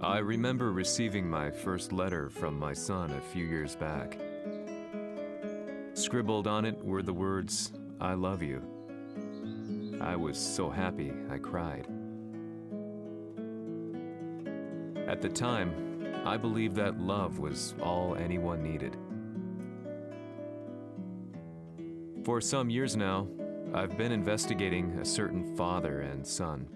I remember receiving my first letter from my son a few years back. Scribbled on it were the words, "I love you." I was so happy I cried. At the time, I believed that love was all anyone needed. For some years now, I've been investigating a certain father and son,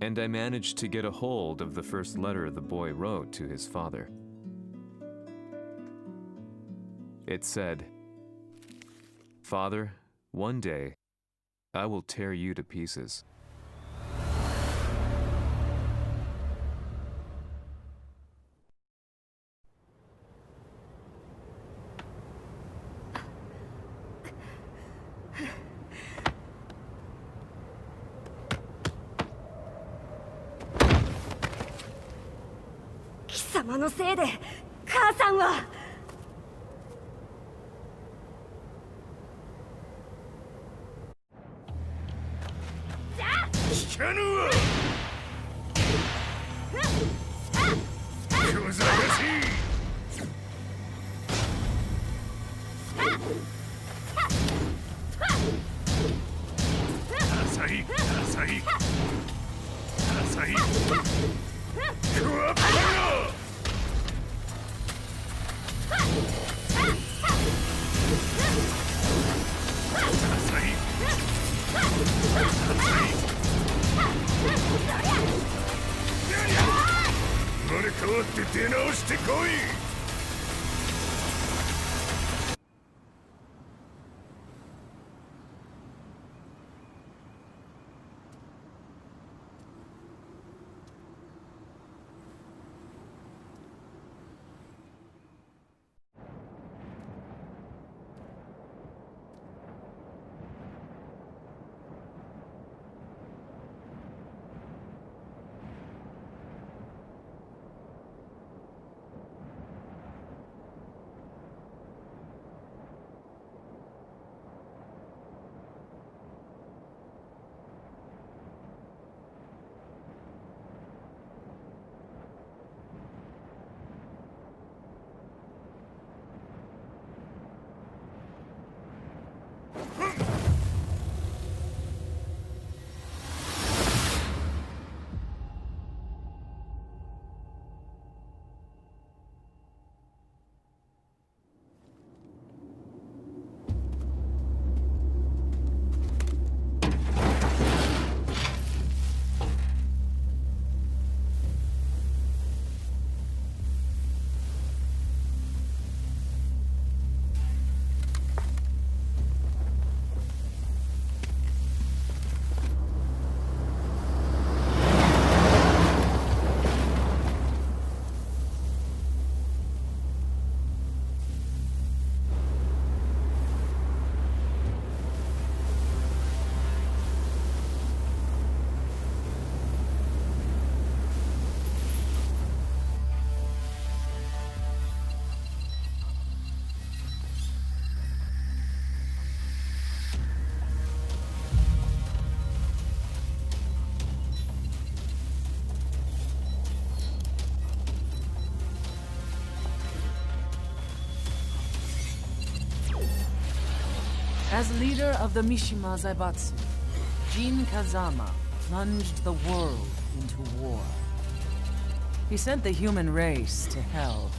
and I managed to get a hold of the first letter the boy wrote to his father. It said, "Father, one day, I will tear you to pieces." "様のせいで母さんは..." As leader of the Mishima Zaibatsu, Jin Kazama plunged the world into war. He sent the human race to hell,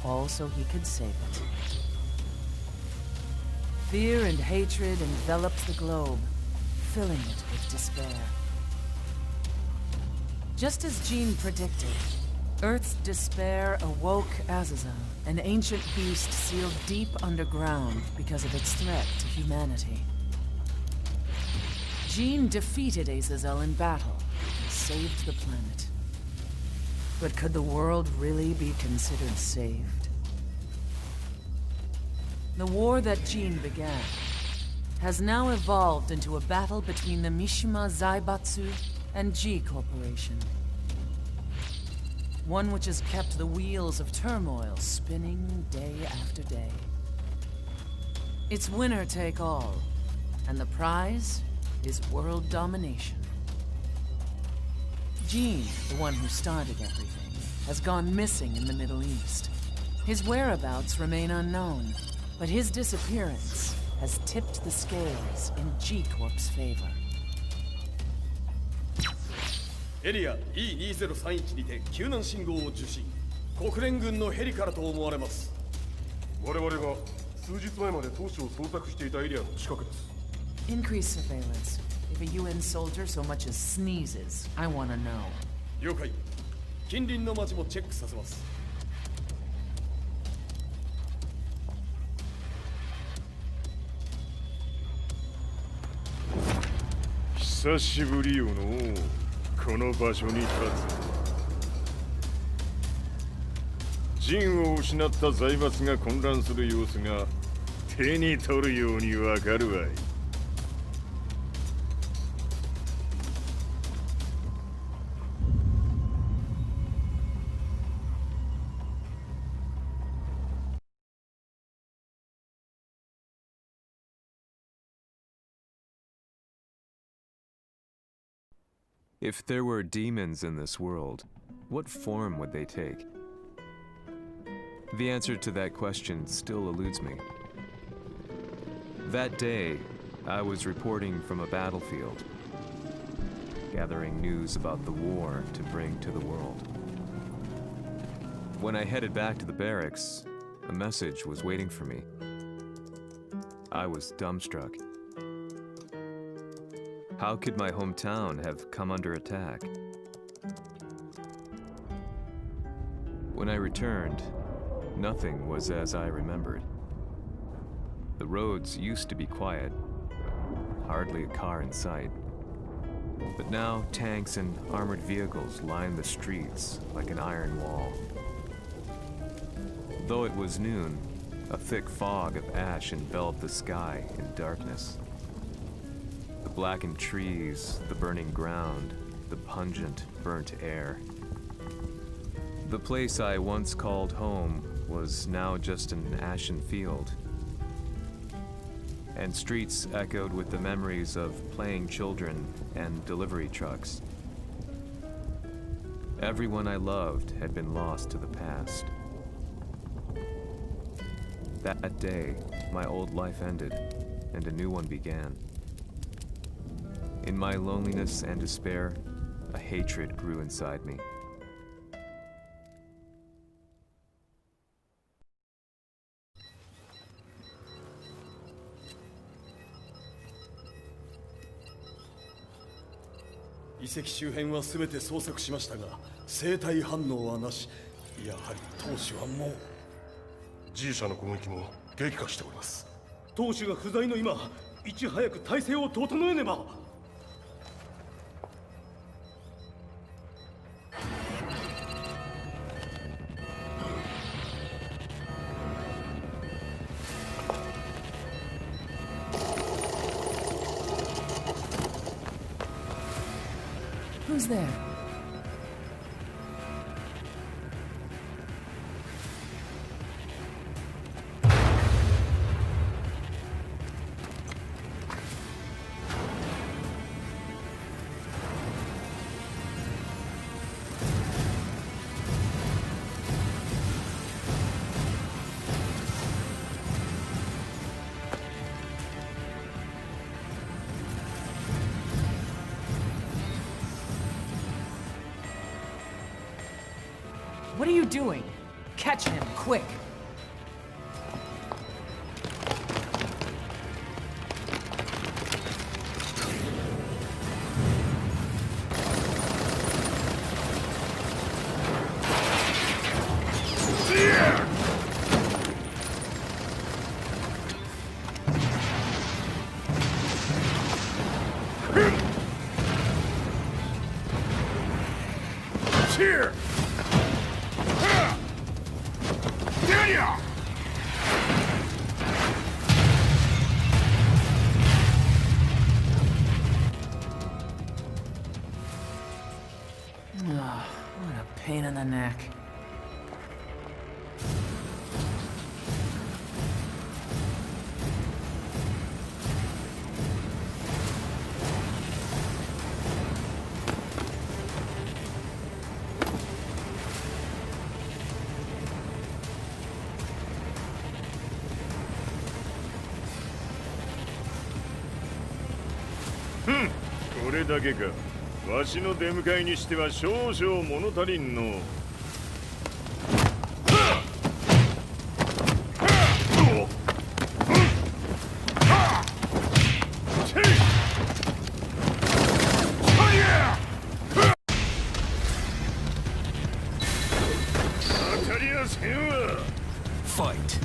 all so he could save it. Fear and hatred enveloped the globe, filling it with despair. Just as Jin predicted, Earth's despair awoke Azazel, an ancient beast sealed deep underground because of its threat to humanity. Jin defeated Azazel in battle and saved the planet. But could the world really be considered saved? The war that Jin began has now evolved into a battle between the Mishima Zaibatsu and G Corporation. One which has kept the wheels of turmoil spinning day after day. It's winner take all, and the prize is world domination. Jin, the one who started everything, has gone missing in the Middle East. His whereabouts remain unknown, but his disappearance has tipped the scales in G-Corp's favor. エリア E2031 にて救難信号を受信。国連軍のヘリからと思われます。我々が数日前まで当初を捜索していたエリアの近くです。 Increase surveillance. If a UN soldier so much as sneezes, I want to know. 了解。近隣の町もチェックさせます。久しぶりよのこの場所に立つ。陣を失った財閥が混乱する様子が手に取るようにわかるわい。If there were demons in this world, what form would they take? The answer to that question still eludes me. That day, I was reporting from a battlefield, gathering news about the war to bring to the world. When I headed back to the barracks, a message was waiting for me. I was dumbstruck. How could my hometown have come under attack? When I returned, nothing was as I remembered. The roads used to be quiet, hardly a car in sight. But now tanks and armored vehicles line the streets like an iron wall. Though it was noon, a thick fog of ash enveloped the sky in darkness. The blackened trees, the burning ground, the pungent, burnt air. The place I once called home was now just an ashen field, and streets echoed with the memories of playing children and delivery trucks. Everyone I loved had been lost to the past. That day, my old life ended, and a new one began. In my loneliness and despair, a hatred grew inside me.「遺跡周辺はすべて捜索しましたが、生体反応はなし。やはり当主はもう。G 社の攻撃も激化しております。当主が不在の今、いち早く体制を整えねば。Who's there? What are you doing? Catch him, quick! Here! What a pain in the neck. これだけか。わしの出迎えにしては少々物足りんの。当たりやせんわ。Fight.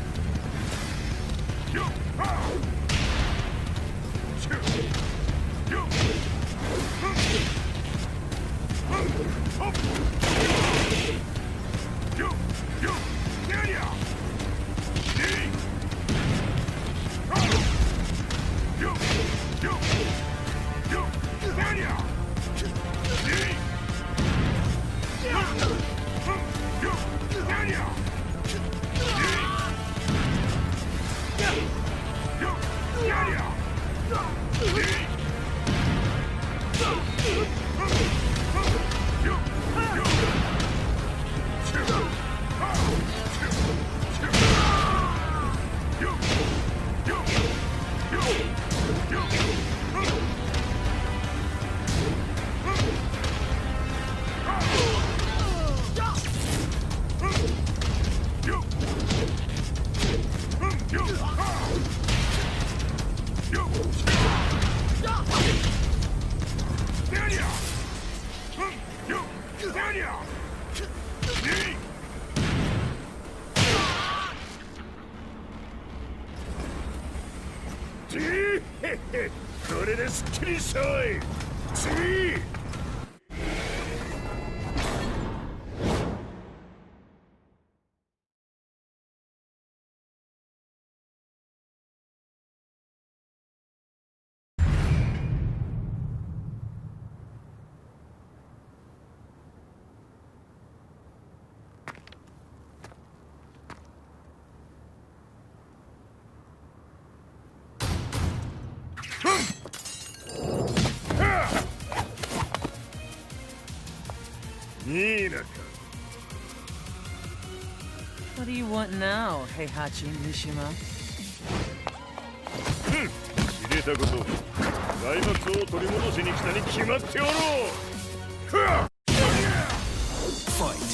これですっきりしょい。次。What do you want now, Heihachi Mishima? 知れたこと。財閥を取り戻しに来たに決まっておろう。Fight.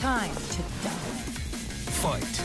Time to die. Fight.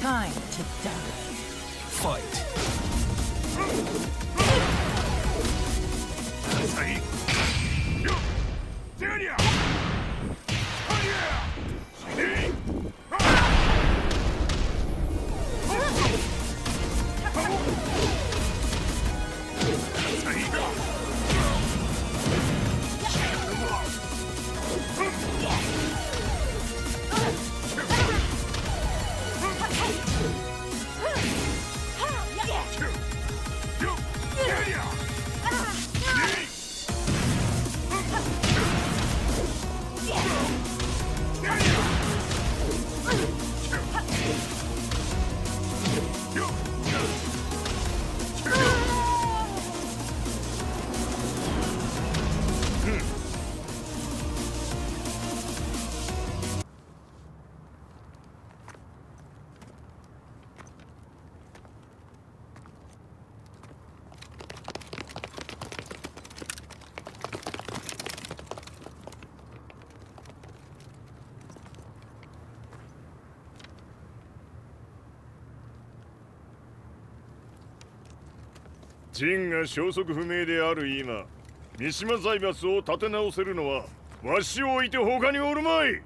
Time to die. Fight.ジンが消息不明である今、三島財閥を立て直せるのはわしを置いて他におるまい。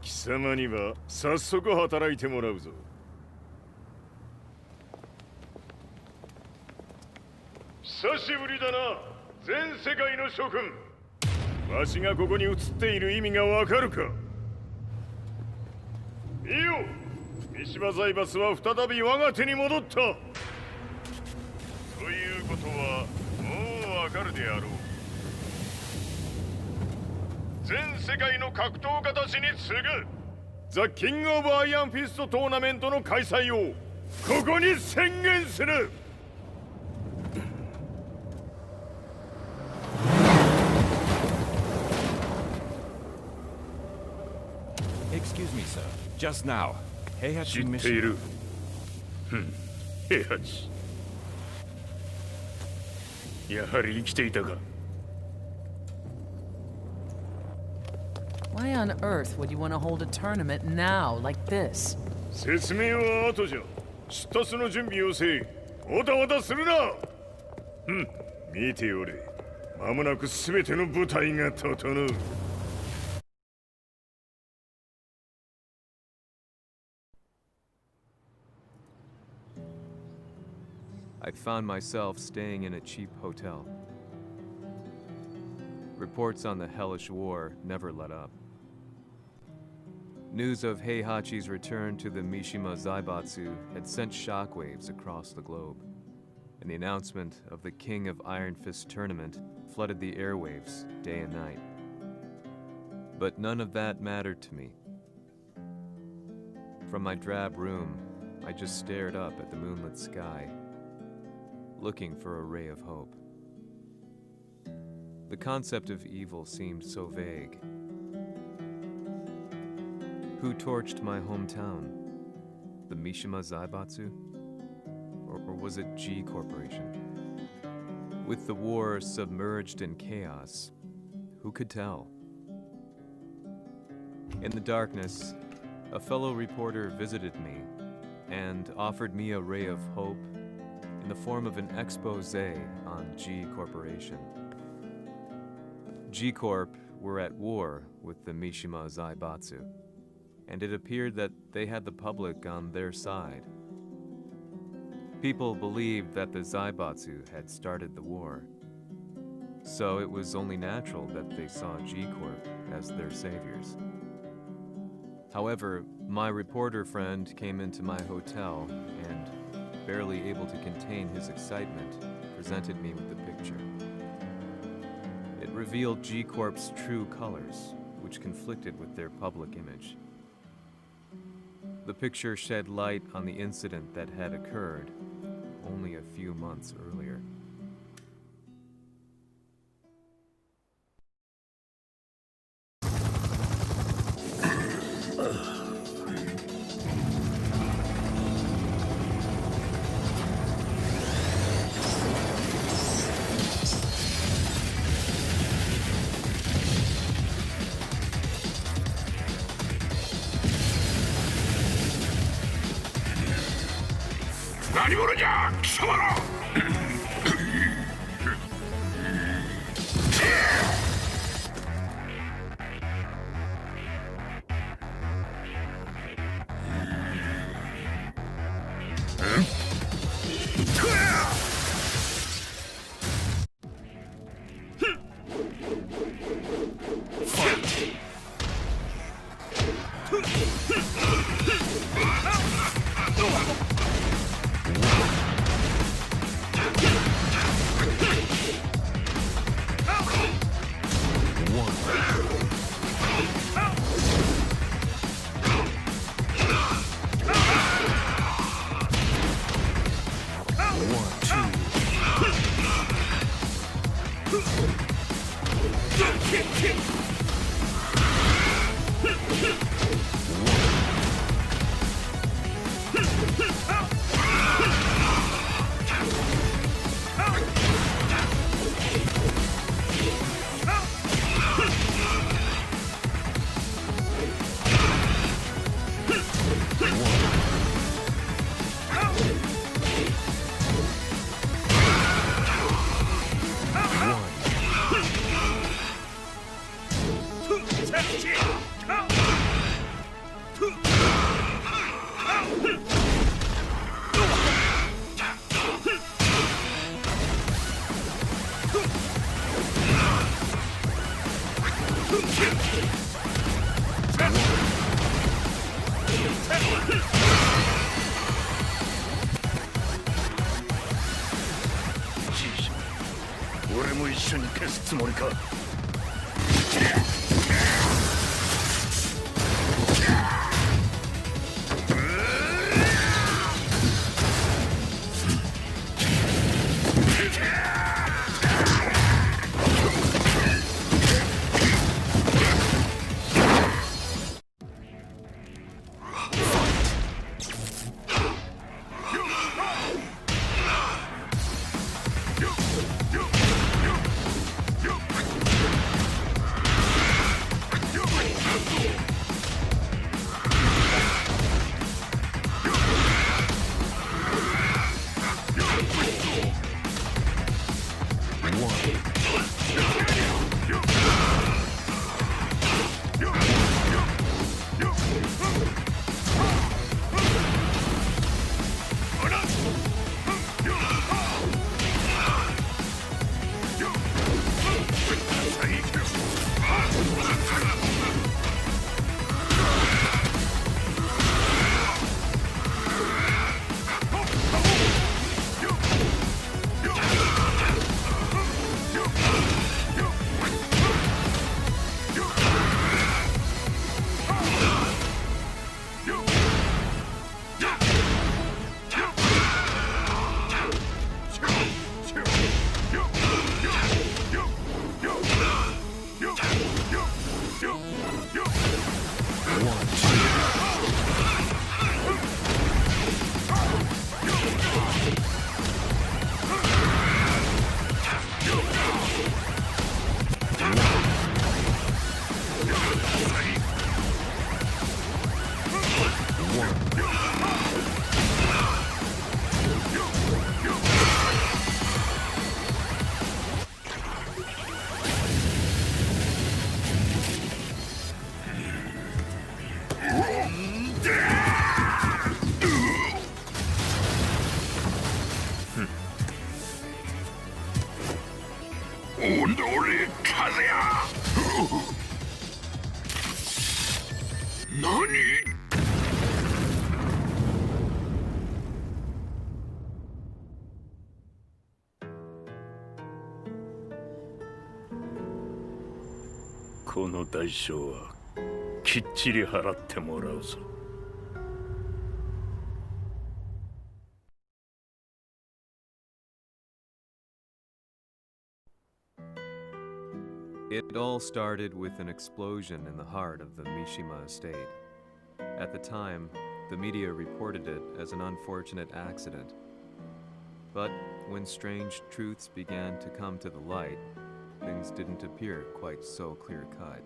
貴様には早速働いてもらうぞ。久しぶりだな、全世界の諸君。わしがここに映っている意味がわかるか。見よ、三島財閥は再び我が手に戻った。ということはもうわかるであろう。全世界の格闘家たちに次ぐザ・キング・オブ・アイアンフィストトーナメントの開催をここに宣言する。Excuse me, sir. Just now, Heihachi 知ってい Mishima. る。平八。やはり生きていたか。Why on earth would you want to hold a tournament now, like this? 説明は後じゃ。出立の準備をせい。おたおたするな。見ておれ。間もなく全ての部隊が整う。I found myself staying in a cheap hotel. Reports on the hellish war never let up. News of Heihachi's return to the Mishima Zaibatsu had sent shockwaves across the globe, and the announcement of the King of Iron Fist tournament flooded the airwaves day and night. But none of that mattered to me. From my drab room, I just stared up at the moonlit sky, looking for a ray of hope. The concept of evil seemed so vague. Who torched my hometown? The Mishima Zaibatsu? Or was it G Corporation? With the war submerged in chaos, who could tell? In the darkness, a fellow reporter visited me and offered me a ray of hope in the form of an expose on G Corporation. G Corp were at war with the Mishima Zaibatsu, and it appeared that they had the public on their side. People believed that the Zaibatsu had started the war, so it was only natural that they saw G Corp as their saviors. However, my reporter friend came into my hotel and, barely able to contain his excitement, presented me with the picture. It revealed G Corp's true colors, which conflicted with their public image. The picture shed light on the incident that had occurred only a few months earlier. この代償はきっちり払ってもらうぞ。It all started with an explosion in the heart of the Mishima estate. At the time, the media reported it as an unfortunate accident. But when strange truths began to come to the light, things didn't appear quite so clear-cut.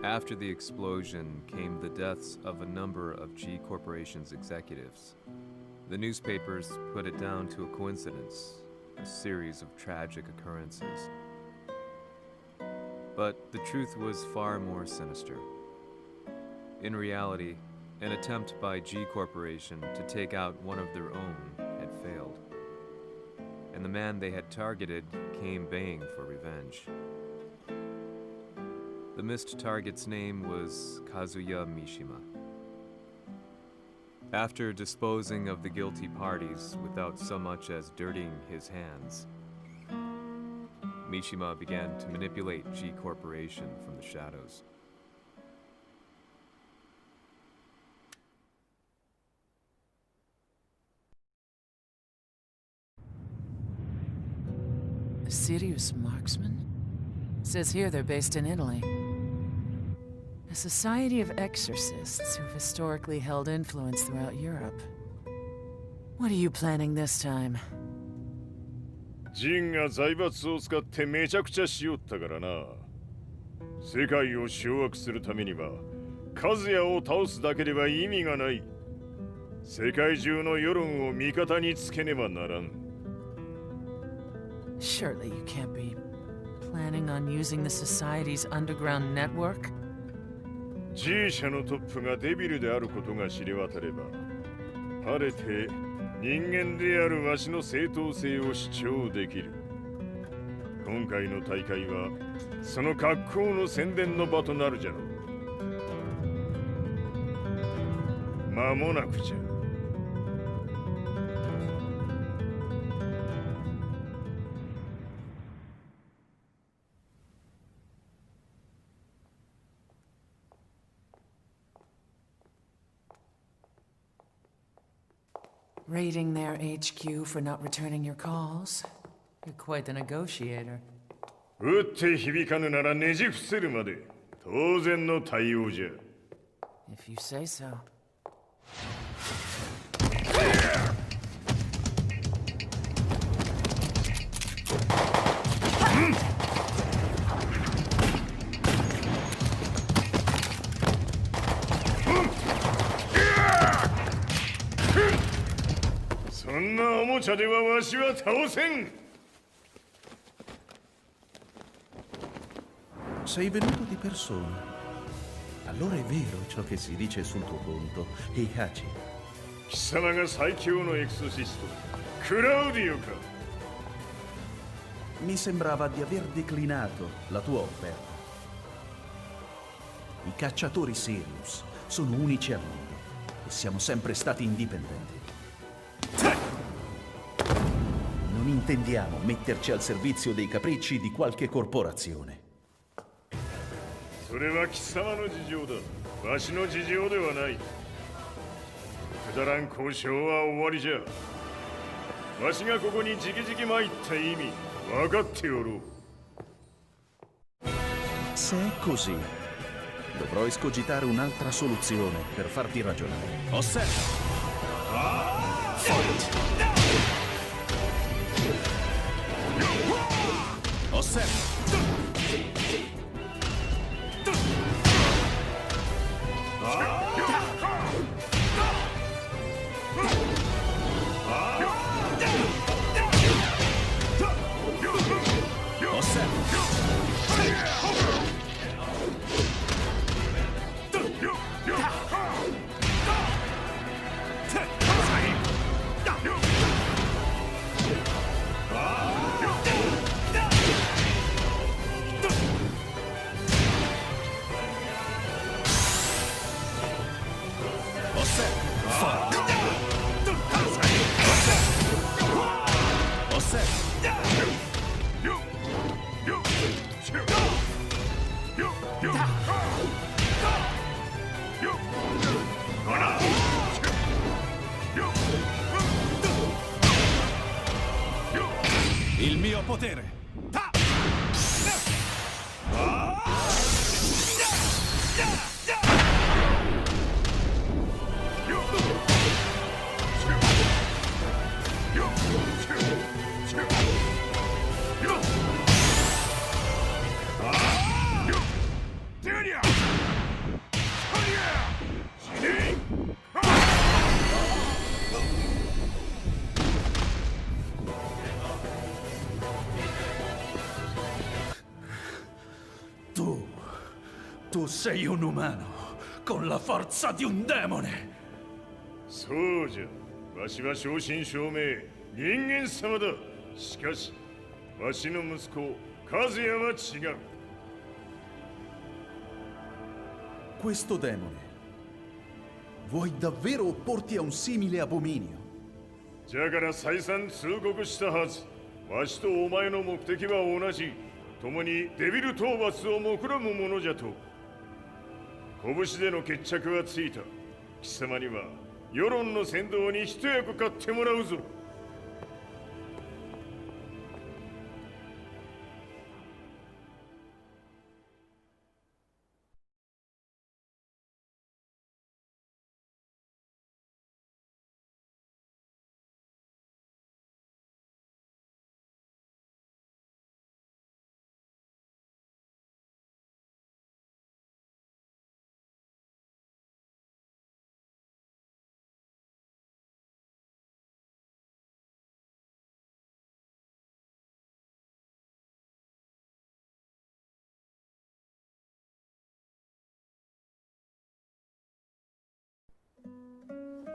After the explosion came the deaths of a number of G Corporation's executives. The newspapers put it down to a coincidence, a series of tragic occurrences. But the truth was far more sinister. In reality, an attempt by G Corporation to take out one of their own had failed, and the man they had targeted came baying for revenge. The missed target's name was Kazuya Mishima. After disposing of the guilty parties without so much as dirtying his hands, Mishima began to manipulate G Corporation from the shadows. A serious marksman? Says here they're based in Italy. A society of exorcists who've historically held influence throughout Europe. What are you planning this time? ジンが財閥を使ってめちゃくちゃしよったからな。世界を掌握するためにはカズヤを倒すだけでは意味がない。世界中の世論を味方につけねばならん。Surely you can't be planning on using the society's underground network? G 社のトップがデビルであることが知れ渡れば、晴れて人間であるわしの正当性を主張できる。今回の大会はその格好の宣伝の場となるじゃろう。間もなくじゃ。Raiding their HQ for not returning your calls? You're quite the negotiator. 撃って響かぬならねじ伏せるまで当然の対応じゃ。If you say so. Sei venuto di persona. Allora è vero ciò che si dice sul tuo conto, Heihachi. 貴様が最強のエクソシスト、クラウディオか。Mi sembrava di aver declinato la tua offerta. I cacciatori Sirius sono unici al mondo e siamo sempre stati indipendenti. Non intendiamo metterci al servizio dei capricci di qualche corporazione. それは貴様の事情だ。わしの事情ではない。くだらん交渉は終わりじゃ。わしがここに直々参った意味分かっておろう。Se è così, dovrò escogitare un'altra soluzione per farti ragionare. Osserva! Osserva! potere! Tu sei un umano, con la forza di un demone! そうじゃ。わしは正真正銘人間様だ。しかし、わしの息子和也は違う。Questo demone. Vuoi davvero opporti a un simile abominio? じゃから再三通告したはず。わしとお前の目的は同じ。共にデビル討伐を目論むものじゃと。拳での決着はついた。貴様には世論の先導に一役買ってもらうぞ。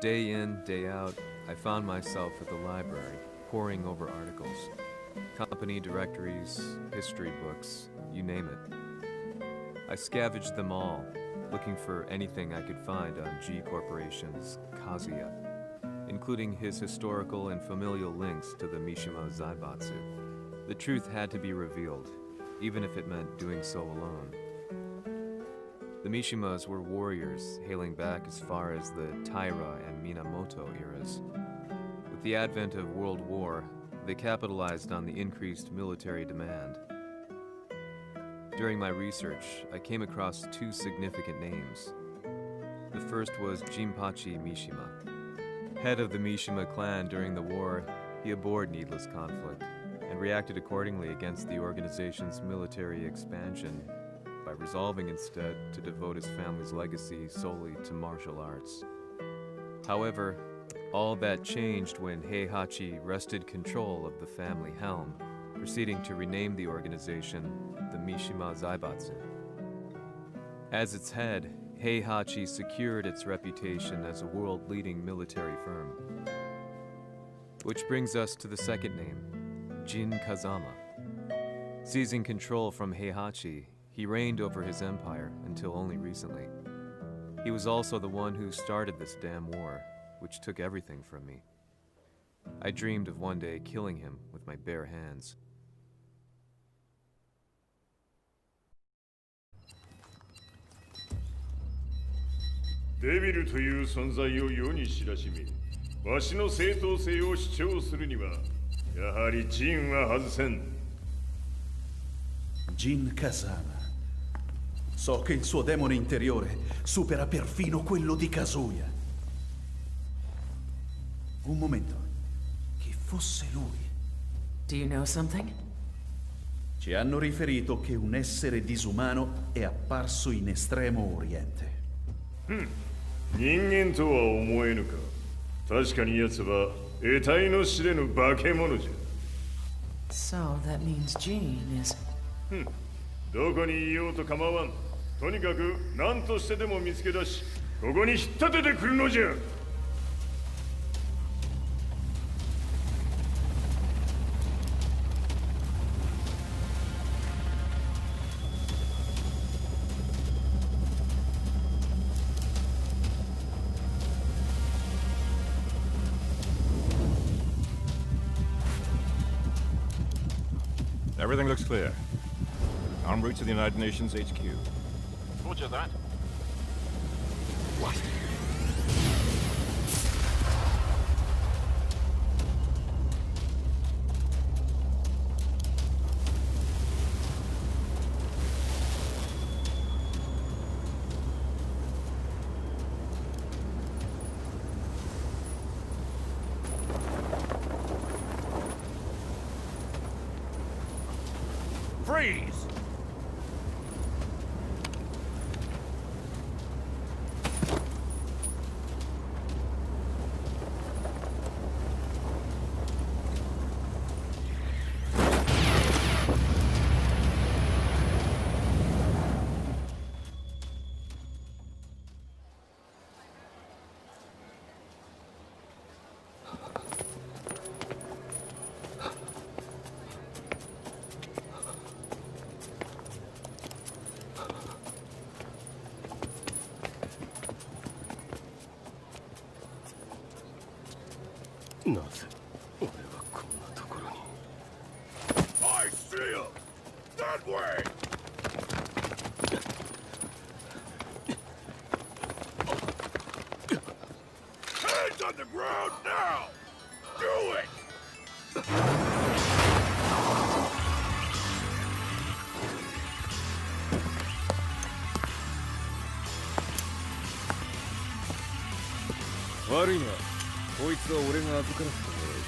Day in, day out, I found myself at the library, poring over articles. Company directories, history books, you name it. I scavenged them all, looking for anything I could find on G Corporation's Kazuya, including his historical and familial links to the Mishima Zaibatsu. The truth had to be revealed, even if it meant doing so alone. The Mishimas were warriors hailing back as far as the Taira and Minamoto eras. With the advent of World War, they capitalized on the increased military demand. During my research, I came across two significant names. The first was Jinpachi Mishima. Head of the Mishima clan during the war, he abhorred needless conflict and reacted accordingly against the organization's military expansion by resolving instead to devote his family's legacy solely to martial arts. However, all that changed when Heihachi wrested control of the family helm, proceeding to rename the organization the Mishima Zaibatsu. As its head, Heihachi secured its reputation as a world-leading military firm. Which brings us to the second name, Jin Kazama. Seizing control from Heihachi, he reigned over his empire until only recently. He was also the one who started this damn war, which took everything from me. I dreamed of one day killing him with my bare hands. Devil という存在を世に知らしめ、わしの正当性を主張するには、やはりジンは外せん。Jin Kazama. So che il suo demone interiore supera perfino quello di Kazuya. Un momento. Chi fosse lui? Do you know something? Ci hanno riferito che un essere disumano è apparso in Estremo Oriente. 人間とは思えぬか。確かに奴は得体の知れぬ化け物じゃ。So that means Jean is... どこにいようと構わん。とにかく何としてでも見つけ出し、ここに引っ立ててくるのじゃ。Everything looks clear. En route to the United Nations HQ. Roger that. What? Freeze! I see him! That way! Hands on the ground now! Do it!悪いな。こいつは俺が預からせてもらう。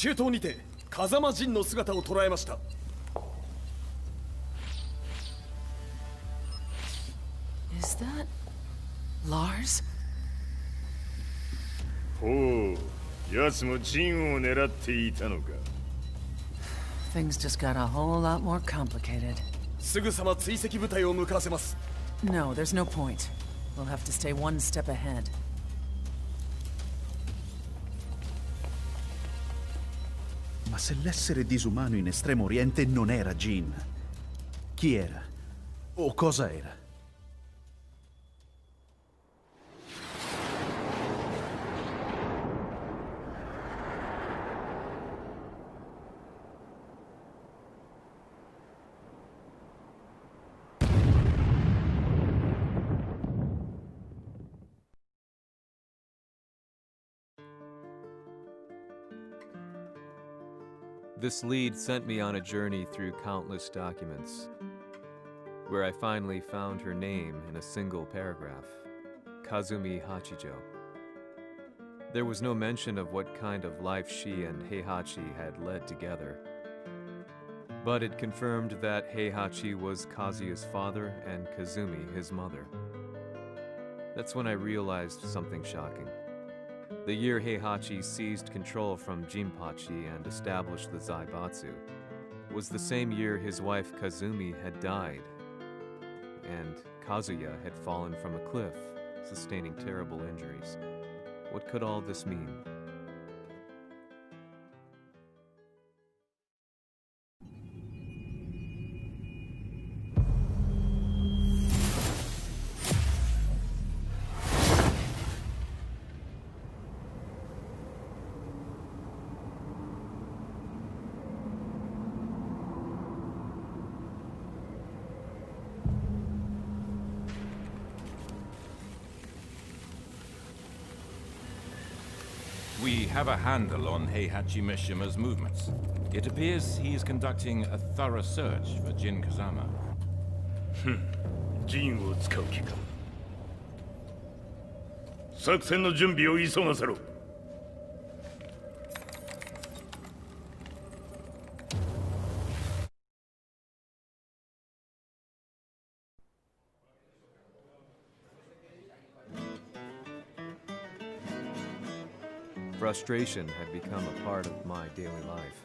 中東にて風間陣の姿を捉えました。Is that Lars? ほう、奴も陣を狙っていたのか。Things just got a whole lot more complicated. すぐさま追跡部隊を向かわせます。No, there's no point. We'll have to stay one step ahead. Ma se l'essere disumano in Estremo Oriente non era Jin, chi era? O cosa era? This lead sent me on a journey through countless documents, where I finally found her name in a single paragraph, Kazumi Hachijo. There was no mention of what kind of life she and Heihachi had led together, but it confirmed that Heihachi was Kazuya's father and Kazumi his mother. That's when I realized something shocking. The year Heihachi seized control from Jinpachi and established the Zaibatsu was the same year his wife Kazumi had died, and Kazuya had fallen from a cliff, sustaining terrible injuries. What could all this mean? We have a handle on Heihachi Mishima's movements. It appears he is conducting a thorough search for Jin Kazama. ジンを使う気か。作戦の準備を急がせろ。Frustration had become a part of my daily life.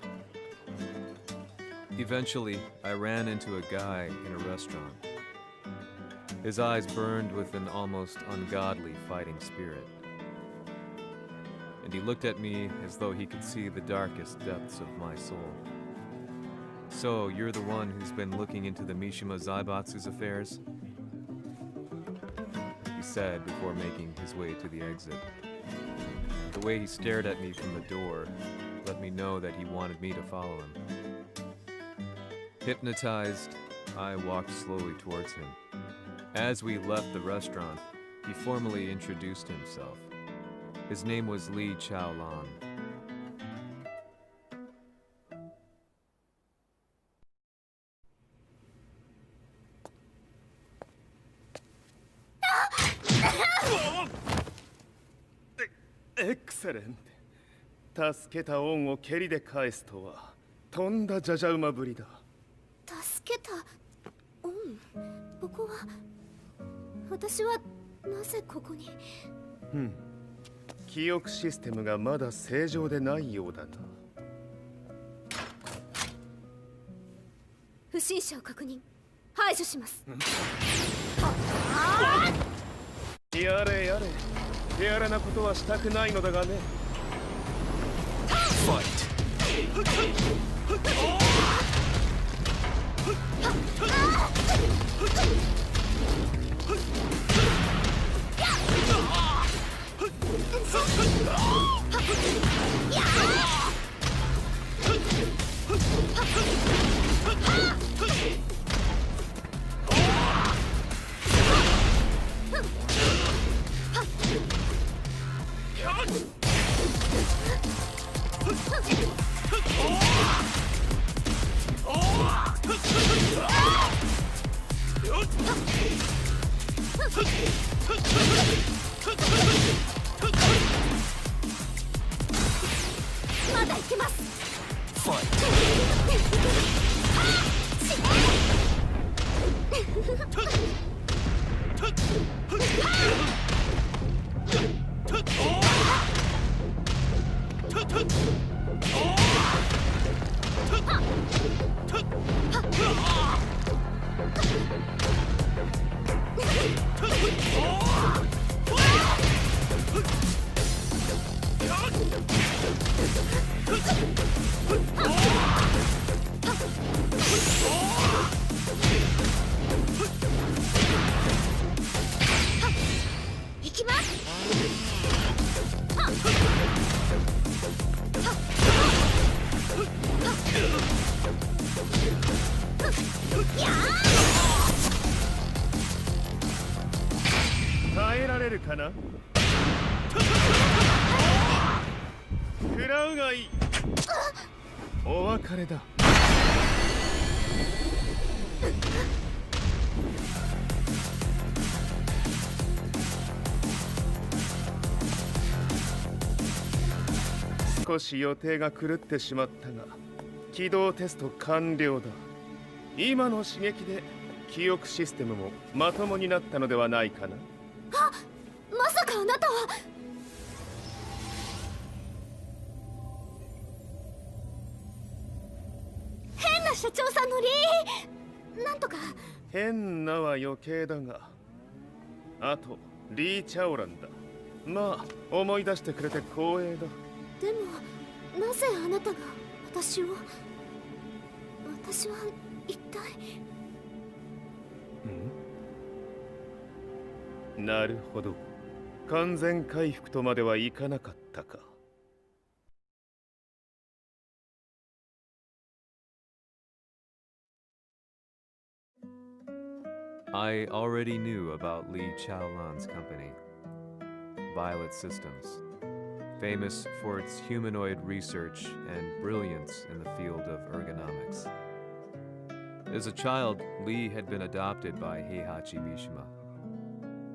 Eventually, I ran into a guy in a restaurant. His eyes burned with an almost ungodly fighting spirit. And he looked at me as though he could see the darkest depths of my soul. So, you're the one who's been looking into the Mishima Zaibatsu's affairs? He said before making his way to the exit. The way he stared at me from the door let me know that he wanted me to follow him. Hypnotized, I walked slowly towards him. As we left the restaurant, he formally introduced himself. His name was Li Chaolan. Excellent. 助けた恩を蹴りで返すとはとんだじゃじゃ馬ぶりだ。助けた恩。ここは私はなぜここに。記憶システムがまだ正常でないようだな。不審者を確認。排除します。やれやれ。手荒なことはしたくないのだがね。まだいけます。行きます。耐えられるかな。食らうがいい。お別れだ。少し予定が狂ってしまったが起動テスト完了だ。今の刺激で記憶システムもまともになったのではないかな。あ、まさかあなたは。変なが社長さんのリーなんとか。変なは余計だが、あとリー・チャオランだ。まあ思い出してくれて光栄だ。でもなぜあなたが私は一体。なるほど、完全回復とまではいかなかったか。I already knew about Li Chaolan's company, Violet Systems, famous for its humanoid research and brilliance in the field of ergonomics. As a child, Li had been adopted by Heihachi Mishima,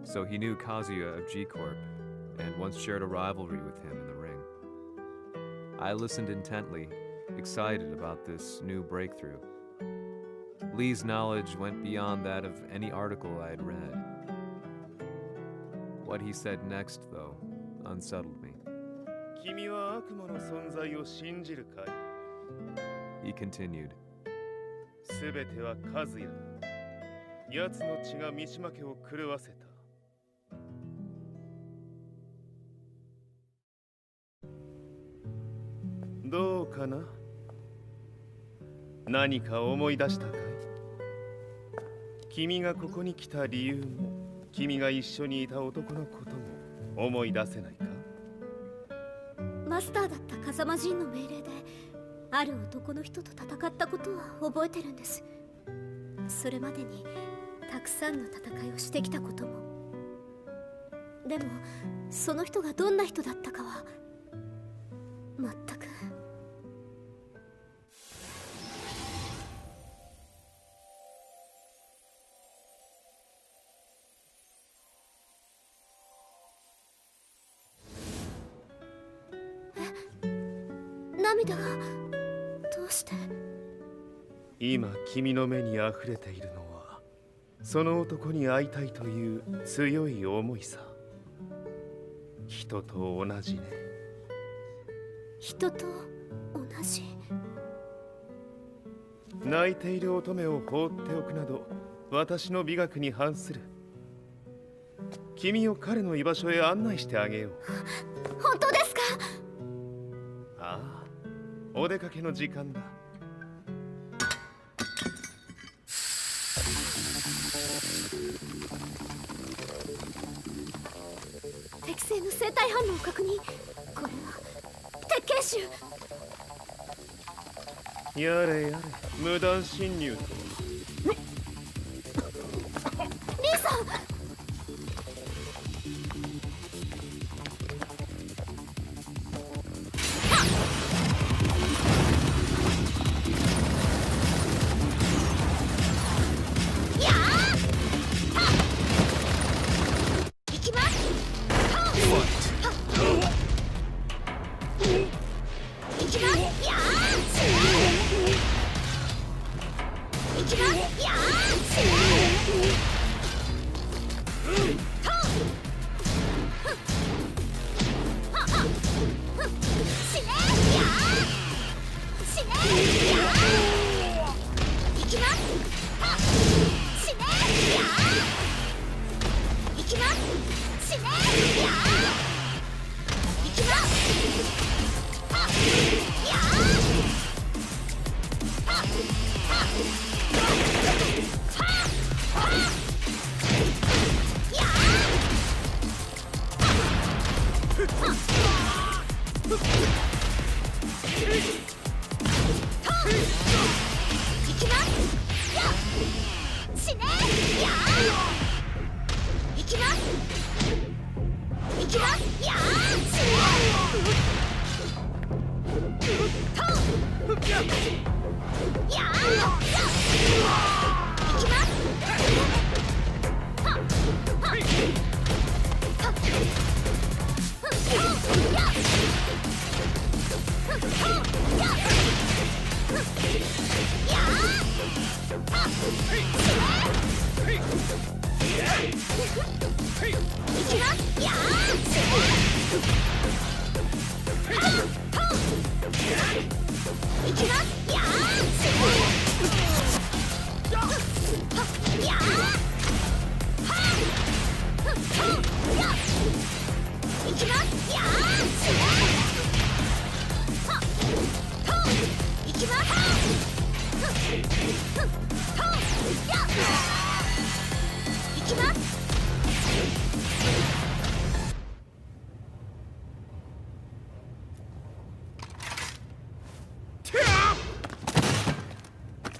so he knew Kazuya of G-Corp and once shared a rivalry with him in the ring. I listened intently, excited about this new breakthrough. Lee's knowledge went beyond that of any article I had read. What he said next, though, unsettled me. 君は悪魔の存在を信じるかい？ He continued. すべては和也だ。奴の血が三島家を狂わせた。どうかな？何か思い出したかい？君がここに来た理由も、君が一緒にいた男のことも思い出せないか？マスターだった風間陣の命令である男の人と戦ったことは覚えてるんです。それまでにたくさんの戦いをしてきたことも。でもその人がどんな人だったかは全く。涙がどうして？今君の目にあふれているのはその男に会いたいという強い思いさ。人と同じね。人と同じ。泣いている乙女を放っておくなど私の美学に反する。君を彼の居場所へ案内してあげよう。本当ですか？ああ、お出かけの時間だ。適正の生体反応を確認。これは鉄拳臭。やれやれ、無断侵入と。リーさん。いきます。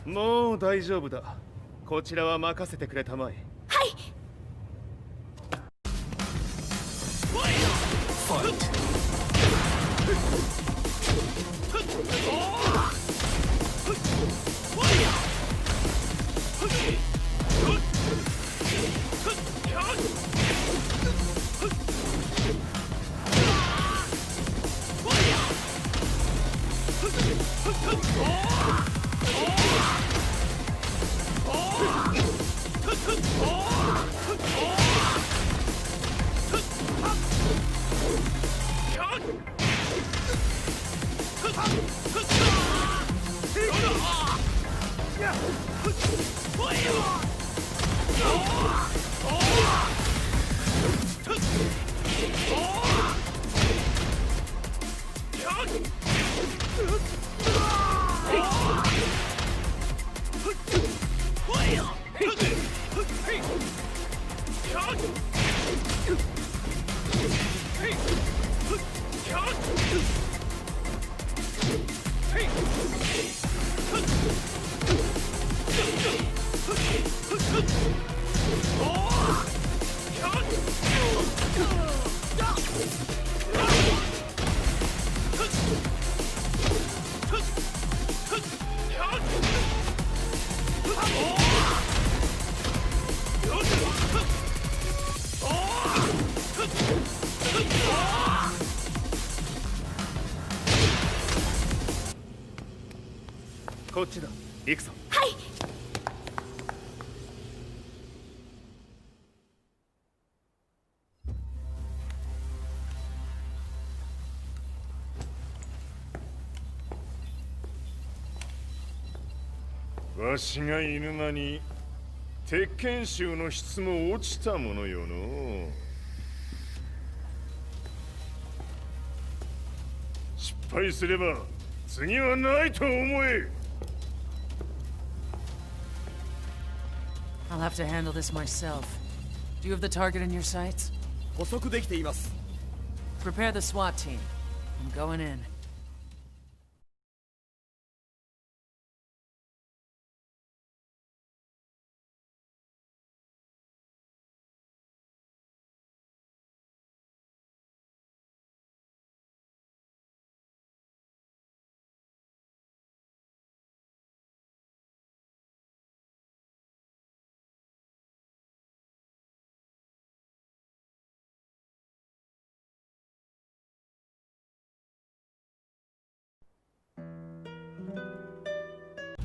もう大丈夫だ。こちらは任せてくれたまえ。はい。こっちだ。行くぞ。はい。わしが犬間に鉄拳衆の質も落ちたものよの。失敗すれば次はないと思え。I'll have to handle this myself. Do you have the target in your sights? 捕捉できています。 Prepare the SWAT team. I'm going in.